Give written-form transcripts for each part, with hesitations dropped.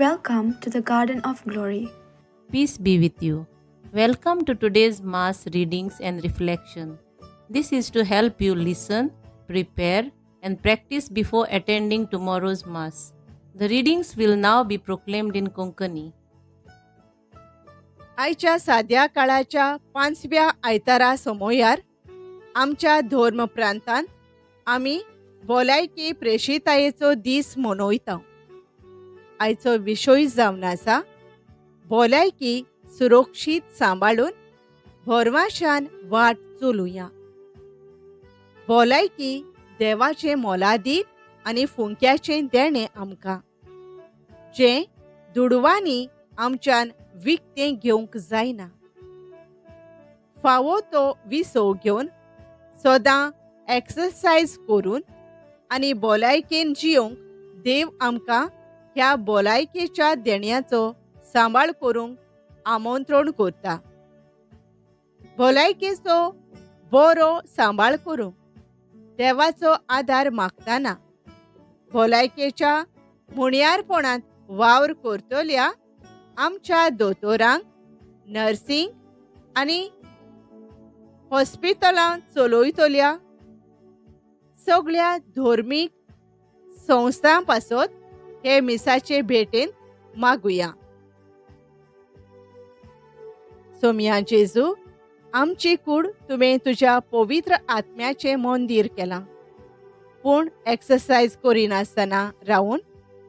Welcome to the Garden of Glory. Peace be with you. Welcome to today's Mass readings and reflection. This is to help you listen, prepare, and practice before attending tomorrow's Mass. The readings will now be proclaimed in Konkani. आयच्या साध्या काळाच्या 5व्या आयतारा समोयार आमच्या धर्म प्रांतान आमी भलायकी प्रेशितायेचो दीस मनयता. आयचो विशय जावन आसा भलायकी सुरक्षीत सांबाळून भरवशान वाट चलुया. भलायकी देवाचें मोलादीक आनी फुंक्याचें देणें आमकां, जें दुडवांनी आमच्यान विकतें घेवंक जायना. फावो तो विसव घेवन सदां एक्सरसायज करून आनी भलायकेन जियोंक देव आमकां ह्या भलायकेच्या देण्याचो सांबाळ करूंक आमंत्रण करता. भलायकेचो बरो सांबाळ करूंक देवाचो आदार मागतना भलायकेच्या मुणयारपणांत वावर करतल्या आमच्या दोतोरांक, नर्सिंग आनी हॉस्पिटलां चलयतल्या सगळ्या धर्मीक संस्थां पासत हे मिसाचे भेटेन मागुया. सोम्या जेजू, आमची कूड तुवें तुज्या पवित्र आत्म्याचें मंदीर केलां. पूण एक्सरसायज करिनासतना रावून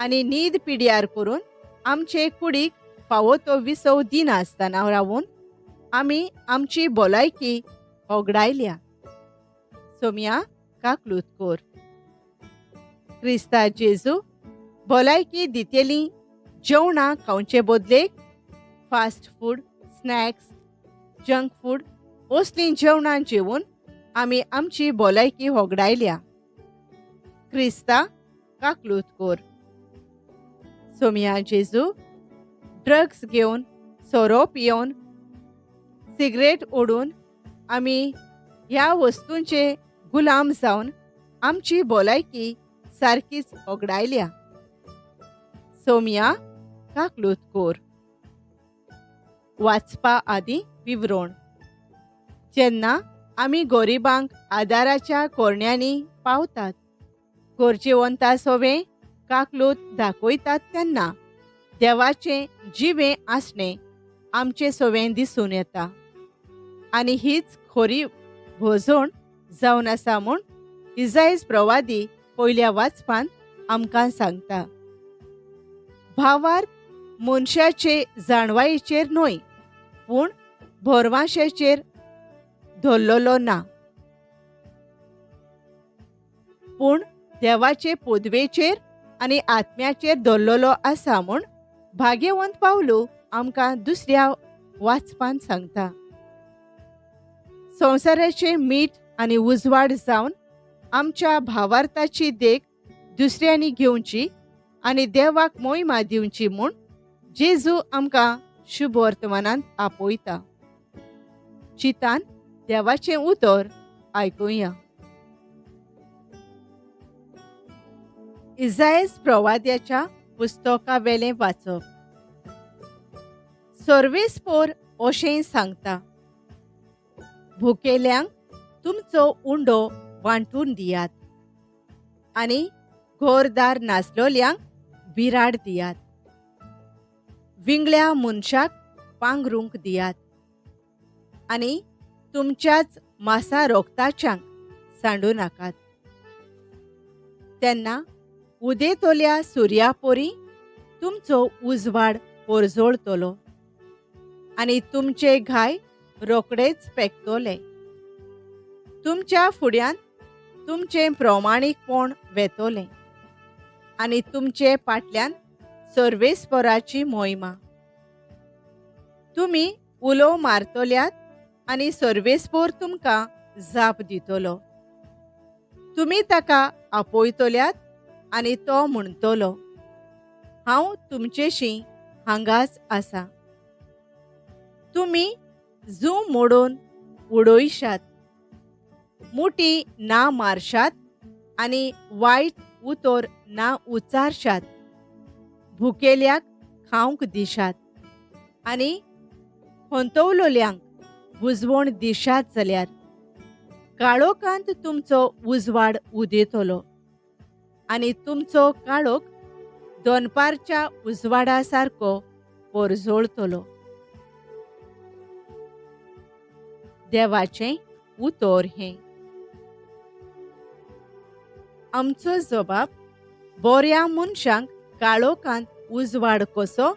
आनी न्हीद पिड्यार करून आमचे कुडीक फावो तो विसव दिनासतना रावून आमी आमची भलायकी होगडायल्या. सोम्या काकलूत कोर. क्रिस्ता जेजू, भलायकी दितेलीं जेवणां खावचे बदलेक fast food, snacks, junk food असलीं जेवणां जेवून आमी आमची भलायकी होगडायल्या. क्रिस्ता काकलूत कोर. सोम्या जेजू, ड्रग्स घेवन, सोरो पियोन, सिगरेट ओडून आमी ह्या वस्तूंचे गुलाम जावन आमची भलायकी सारकीच होगडायल्या. सोम्या काकलूत कोर. वाचपा आदीं विवरण. जेन्ना आमी गरिबांक आदाराच्या कोरण्यांनी पावतात, गरजेवंता सोवें काकलूत दाखयतात तेन्ना देवाचें जिवें आसणें आमचे सोवें दिसून येता. आनी हीच खरी भोजोण जावन आसा म्हूण इसायस प्रवादी पयल्या वाचपान आमकां सांगता. भावार्थ मनशाचे जाणवायेचेर न्हय, पूण भरवशाचेर धरलेलो ना, पूण देवाचे पदवेचेर आनी आत्म्याचेर धरलेलो आसा म्हूण भाग्यवंत पावलू आमकां दुसऱ्या वाचपान सांगता. संवसाराचे मीठ आनी उजवाड जावन आमच्या भावार्थाची देख दुसऱ्यांनी घेवची आनी देवाक मोहिमा दिवची म्हूण जेजू आमकां शुभ वर्तमानांत आपयता. चितान देवाचें उतर आयकुया. इसायस प्रवाद्याच्या पुस्तका वेलें वाचप. सर्वेस्पोर अशें सांगता, भुकेल्यांक तुमचो उंडो वांटून दियात आनी घोरदार नासलोल्यांक बिराड दियात. विंगल्या मनशाक पांगरूंक दियात आनी तुमच्याच मासा रोगताच्यांक सांडू नाकात. तेन्ना उदेतोल्या सुर्या पोरी तुमचो उजवाड परजोळतलो आनी तुमचे घाय रोकडेच पेकतोले. तुमच्या फुड्यान तुमचें प्रमाणीकपण वेतोलें आनी तुमचे फाटल्यान सर्वेस्पराची मोहिमा. तुमी उलो मारतल्यात आनी सर्वेस्पोर तुमकां जाप दितलो. तुमी ताका आपयतल्यात आनी तो म्हणटलो, हांव तुमचेशी हांगाच आसा. तुमी जू मोडून उडोयशात, मुठी ना मारशात आनी वायट उतर ना उच्चारशात. भुकेल्याक खावंक दिशात आनी होंतवलोल्यांक बुजवण दिशात जाल्यार काळोखांत तुमचो उजवाड उदेतलो आनी तुमचो काळोख दोनपारच्या उजवाडा सारको पोरजोळतलो. देवाचें उतर हें. आमचो जबाब बऱ्या मनशांक काळोखांत उजवाड कसो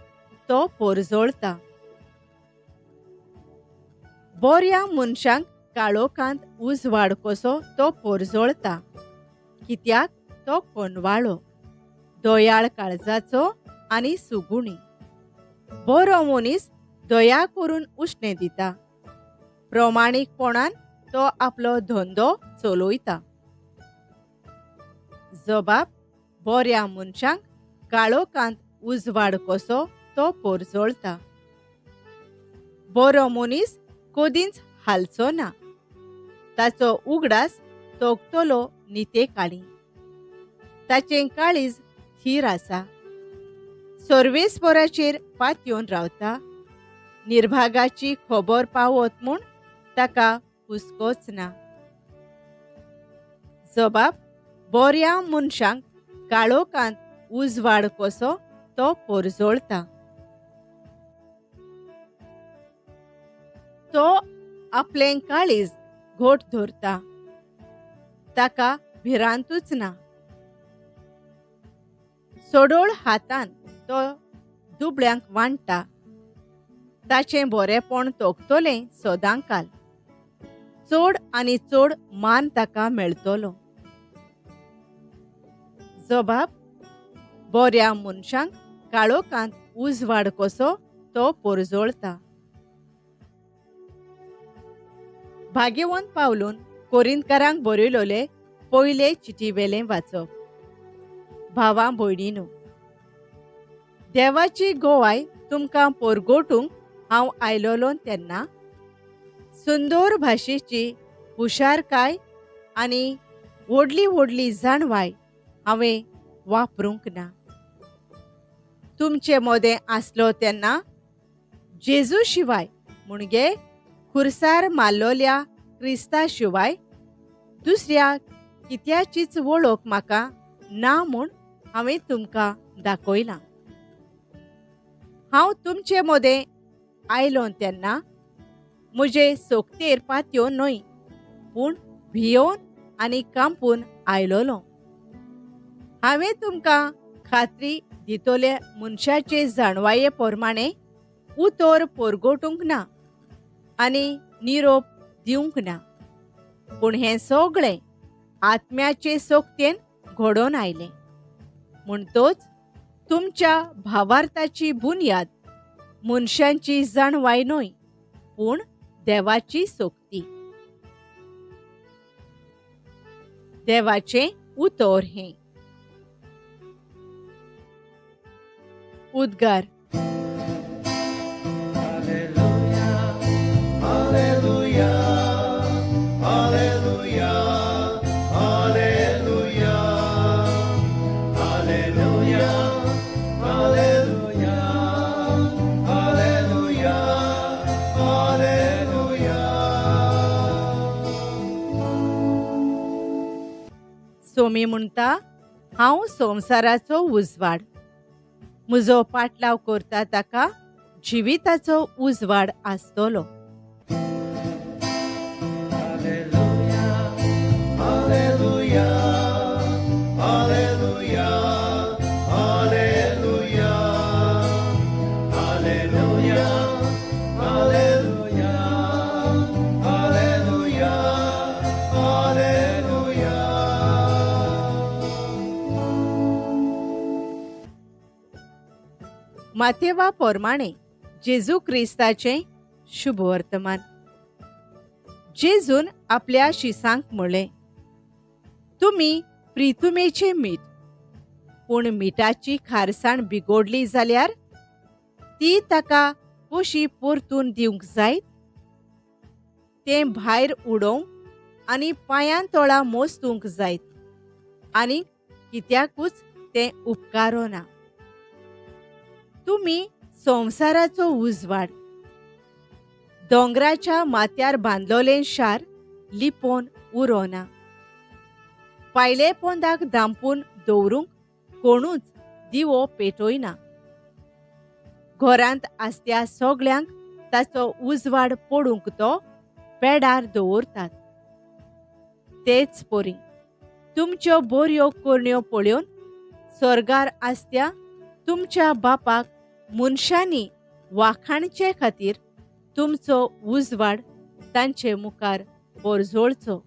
तो पोरजोळता. बऱ्या मनशांक काळोखांत उजवाड कसो तो पोरजोळता, कित्याक तो कोणवाळो, दयाळ काळजाचो आनी सुगुणी. बरो मनीस दया करून उश्णें दिता, प्रमाणीकपणान तो आपलो धंदो चलयता. जबाब बऱ्या मनशांक काळोखांत उजवाड कसो तो पोरजोळता. बरो मनीस कदींच हालचो ना, ताचो उगडास तोगतलो निते काळी. ताचें काळीज थीर आसा, सर्वेस्पराचेर पातयेवन रावता. निर्भागाची खबर पावत म्हूण ताका हुस्कोच ना. जबाब बऱ्या मनशांक काळोखांत उजवाड कसो तो पोरजोळता. तो आपलें काळीज घोट धरता, ताका भिरांतूच ना. सोडोळ हातान तो दुबळ्यांक वांडटा, ताचें बरेपण तोगतलें सदांकाल. चड आनी चड मान ताका मेळटलो. जबाब बऱ्या मनशांक काळोखांत उजवाड कसो तो पोरजोळता. भाग्यवंत पावलून कोरिंथकारांक बरयलोले पयले चिटीवेलें वाचप. भावां भयणीनो, देवाची गोवाय तुमकां पोरगोटूंक हांव आयलोलों तेन्ना सुंदर भाशेची हुशारकाय आनी व्हडली व्हडली जाणवाय हांवें वापरूंक ना. तुमचे मोदें आसलो तेन्ना जेजू शिवाय म्हणजे खुर्सार मारलोल्या क्रिस्ता शिवाय दुसऱ्या कित्याचीच वळख म्हाका ना म्हूण हांवें तुमकां दाखयलां. हांव तुमचे मोदें आयलों तेन्ना म्हजे सोकतेर पातयो न्हय, पूण भियोन आनी कांपून आयलोलों. हांवें तुमकां खात्री दितोले मनशाचे जाणवाये पोरमाणें उतर पोरगोटूंक ना आनी निरोप दिवंक ना, पूण हें सगळें आत्म्याचे सोकतेन घडोवन आयलें. म्हणटोच तुमच्या भावार्थाची बुनयाद मनशांची जाणवाय न्हय, पूण देवाची सोक्ती. देवाचें उतर हें. उद्गार. सोमी म्हणटा, हांव संवसाराचो उजवाड. म्हजो पाटलाव करता ताका जिविताचो उजवाड आसतलो. माथेवा पोरमाणें जेजू क्रिस्ताचें शुभ वर्तमान. जेजून आपल्या शिसांक म्हणलें, तुमी प्रितुमेचें मीठ. पूण मिठाची खारसाण बिगोडली जाल्यार ती ताका कशी परतून दिवंक जायत? तें भायर उडोवंक आनी पांयां तळा मोस्तूंक जायत, आनी कित्याकूच तें उपकारो ना. तुमी संवसाराचो उजवाड. दोंगराच्या माथ्यार बांदलोलें शार लिपोवन उरोना. पायले पोंदाक धांपून दवरूंक कोणूच दिवो पेटोयना. घरांत आसत्या सगल्यांक ताचो उजवाड पडूंक तो पेडार दवरतात. तेच परी तुमच्यो बऱ्यो कोरण्यो पळोवन स्वर्गार आसत्या तुमच्या बापाक मनशांनी वाखाणचे खातीर तुमचो उजवाड तांचे मुखार परजोळचो.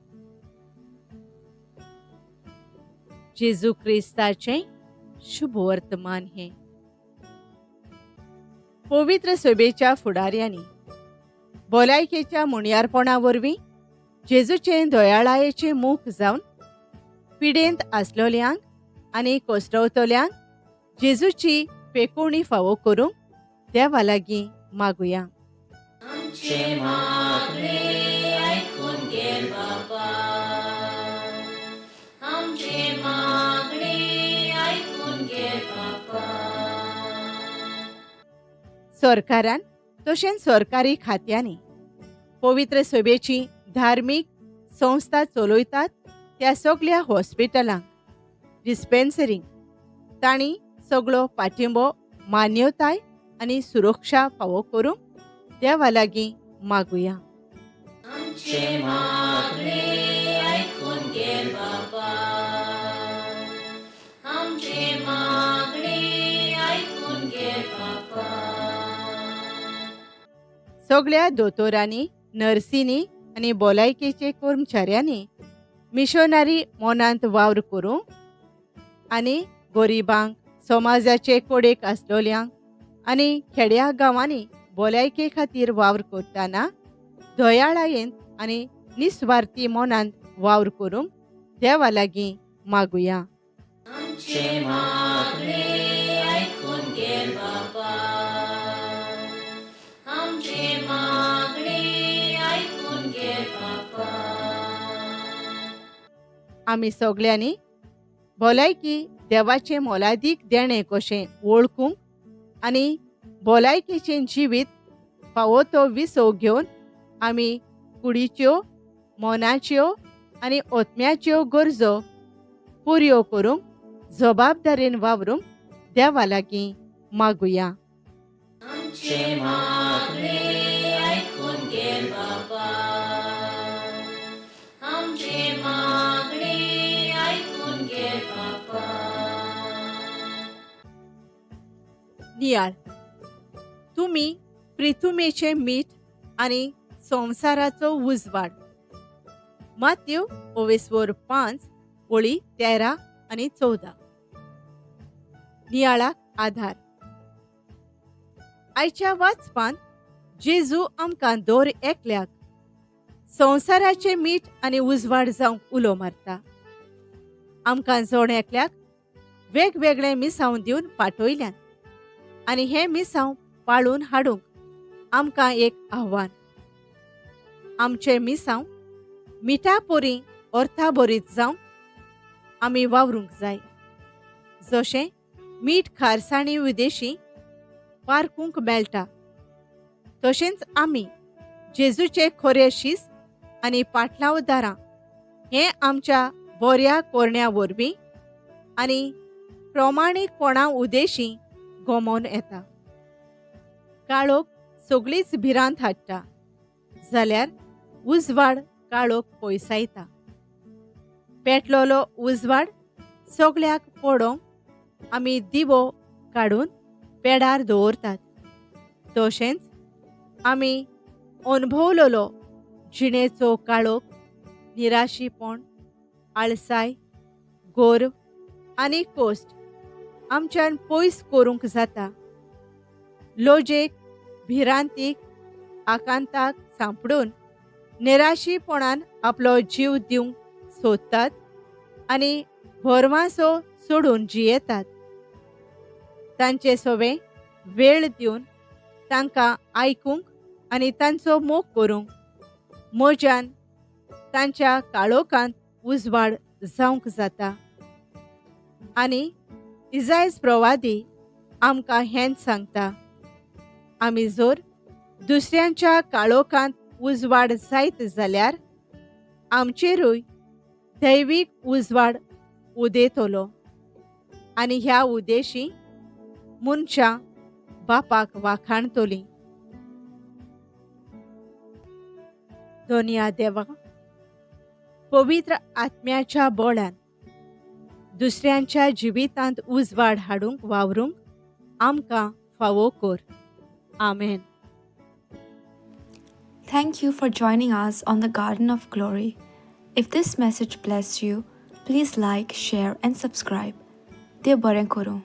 जेजू क्रिस्ताचें शुभ वर्तमान हें. पवित्र सभेच्या फुडाऱ्यांनी भलायकेच्या मुणयारपणा वरवीं जेजूचें दयाळायेचें मूख जावन पिडेंत आसलोल्यांक आनी कोसरवतल्यांक जेजूची पेकोवणी फावो करूंक देवा लागीं मागुया. सरकारान तशेंच सरकारी खात्यांनी पवित्र सभेची धार्मीक संस्था चलयतात त्या सगळ्या हॉस्पिटलांक डिस्पेन्सरींक तांणी सगळो पाठिंबो मान्यताय आनी सुरक्षा फावो करूंक देवा लागीं मागुया. सगळ्या दोतोरांनी नर्सींनी आनी भलायकेचे कर्मचाऱ्यांनी मिशनरी मोनांत वावर करूंक आनी गरिबांक समाजाचे कोडेक आसलोल्यांक आनी खेड्या गांवांनी भलायके खातीर वावर करतना दयाळायेंत आनी निस्वार्थी मोनांत वावर करूंक देवा लागीं मागुया. आमी सगळ्यांनी भलायकी देवाचें मोलादीक देणें कशें वळखूंक आनी भलायकेचें जिवीत फावो तो विसव घेवन आमी कुडीच्यो मोनाच्यो आनी ओतम्याच्यो गरजो पुऱ्यो करूंक जबाबदारेन वावरूंक देवा लागीं मागुया. नियाळ तुमी पृथ्वीचें मीठ आनी संवसाराचो उजवाड. माथ्यू 5:13 आनी 14. नियाळाक आधार. आयच्या वाचपांत जेजू आमकां दर एकल्याक संवसाराचें मीठ आनी उजवाड जावंक उलो मारता. आमकां जण एकल्याक वेगवेगळे मिसांव दिवन पाठयल्यान आनी हे मिसांव पाळून हाडूंक आमकां एक आव्हान. आमचे मिसांव मिठा परी अर्था बरीत जावंक आमी वावरूंक जाय. जशें मीठ खारसाणी विदेशी पारखूंक मेळटा तशेंच आमी जेजूचे खरे शिस्त आनी पाटलावदारां हें आमच्या बऱ्या कोरण्या वरवीं आनी प्रमाणीकपणा उदेशी गमोवन येता. काळोख सगळीच भिरांत हाडटा जाल्यार उजवाड काळोख पयसायता. पेटलोलो उजवाड सगळ्याक पडोवंक आमी दिवो काडून पेडार दवरतात. तशेंच आमी अणभवलोलो जिणेचो काळोख निराशीपण, आळसाय, गोरव आनी कोस्ट आमच्यान पयस करूंक जाता. लोजेक, भिरांतीक, आकांताक सांपडून निराशीपणान आपलो जीव दिवंक सोदतात आनी भरवासो सोडून जियेतात. तांचे सवे वेळ दिवन तांकां आयकूंक आनी तांचो मोग करूंक म्हज्यान तांच्या काळोखांत उजवाड जावंक जाता. आनी इजायस प्रवादी आमकां हेंच सांगता, आमी जर दुसऱ्यांच्या काळोखांत उजवाड जायत जाल्यार आमचेरूय दैवीक उजवाड उदेतलो आनी ह्या उदेशी मनशां बापाक वाखाणतलीं. दोनिया देवा, पवित्र आत्म्याच्या बळान दुसऱ्यांच्या जिवितांत उजवाड हाडूंक वावरूंक आमकां फावो कर. आमेन. Thank you for joining us on the Garden of Glory. If this message blessed you, please like, share, and subscribe. Dear Baren Koro.